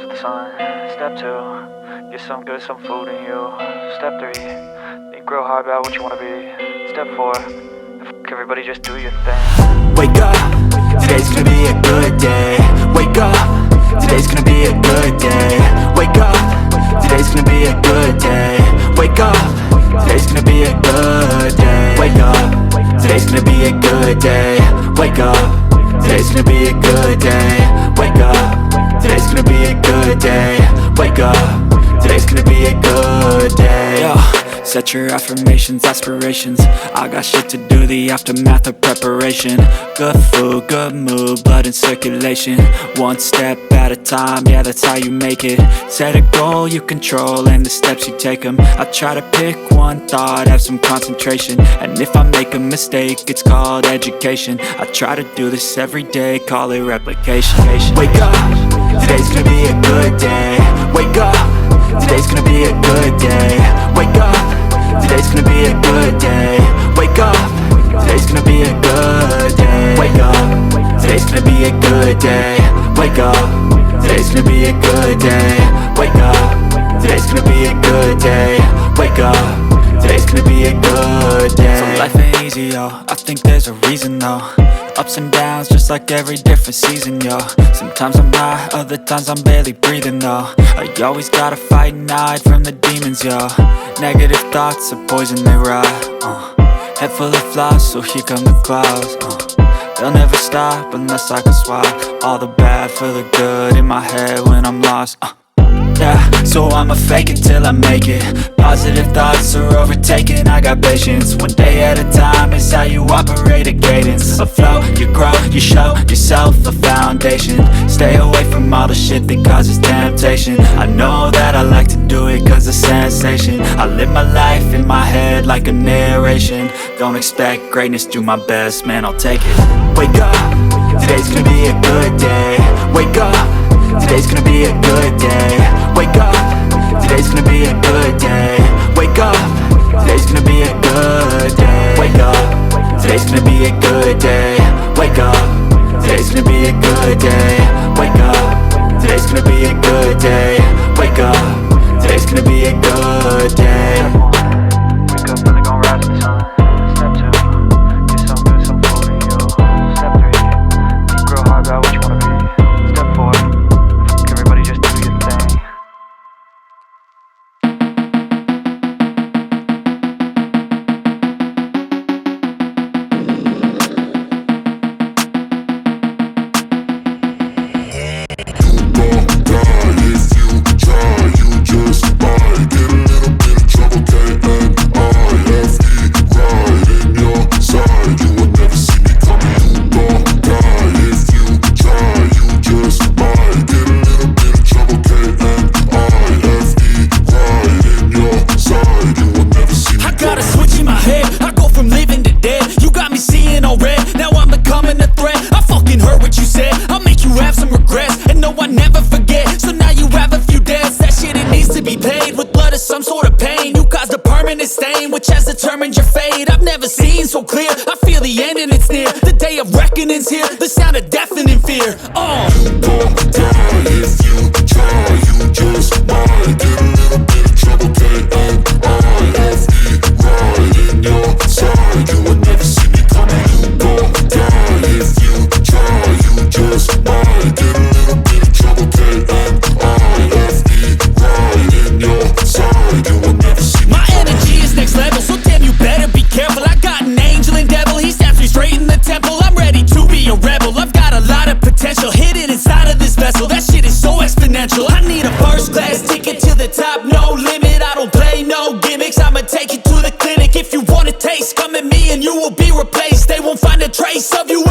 rise with the sun. Step 2, get some good, some food in you. Step 3, think real hard about what you wanna be. Step 4, everybody just do your thing. Wake up, today's gonna be a good day. Wake up, today's gonna be a good day. Wake up, today's gonna be a good day. Wake up, today's gonna be a good day. Wake up, today's gonna be a good day. Wake up, today's gonna be a good day. Wake up, today's gonna be a good day. Wake up, today's gonna be a good day. Yo, set your affirmations, aspirations. I got shit to do, the aftermath of preparation. Good food, good mood, blood in circulation. One step at a time, yeah, that's how you make it. Set a goal you control and the steps you take them. I try to pick one thought, have some concentration. And if I make a mistake, it's called education. I try to do this every day, call it replication. Wake up, today's gonna be a good day. Wake up, today's gonna be a good day. Wake up, today's gonna be a good day. Wake up, today's gonna be a good day. Wake up, today's gonna be a good day. Wake up, today's gonna be a good day. Wake up, today's gonna be a good day. Wake up, today's gonna be a good day. So life ain't easy, yo, I think there's a reason though. Ups and downs, just like every different season, yo. Sometimes I'm high, other times I'm barely breathing, though. I always gotta fight and hide from the demons, yo. Negative thoughts are poison, they rot. Head full of flies, so here come the clouds. They'll never stop unless I can swap all the bad for the good in my head when I'm lost. Yeah, so I'ma fake it till I make it. Positive thoughts are overtaken, I got patience. One day at a time is how you operate a cadence. A flow, you grow, you show yourself a foundation. Stay away from all the shit that causes temptation. I know that I like to do it cause it's sensation. I live my life in my head like a narration. Don't expect greatness, do my best, man, I'll take it. Wake up, today's gonna be a good day. Wake up, today's gonna be a good day. Wake up, today's gonna be a good day. Wake up, today's gonna be a good day. Wake up, today's gonna be a good day. Wake up, today's gonna be a good day. Wake up, today's gonna be a good day. Wake up, today's gonna be a good day. Wake up, really gon' rise with the sun. Step 2, get some good, some food in you. Step 3, think real hard about what you wanna be. Step 4, everybody just do your thing. Some sort of pain, you caused a permanent stain, which has determined your fate. I've never seen so clear, I feel the end and it's near. The day of reckoning's here, the sound of deafening fear. You gon' die if you try, you just might get a little bit of trouble, K-N-I-F-E, right in your side, you will never see me coming. You gon' die if you try, you just might get a little bit of trouble, K-N-I-F-E, right in your side, you will never see me. My energy is next level, so damn you better be careful. I got an angel and devil, he stabs me straight in the temple. I'm ready to be a rebel, I've got a lot of potential hidden inside of this vessel. That shit is so exponential. I need a first class ticket to the top, no limit. I don't play no gimmicks, I'ma take you to the clinic. If you want a taste, come at me and you will be replaced. They won't find a trace of you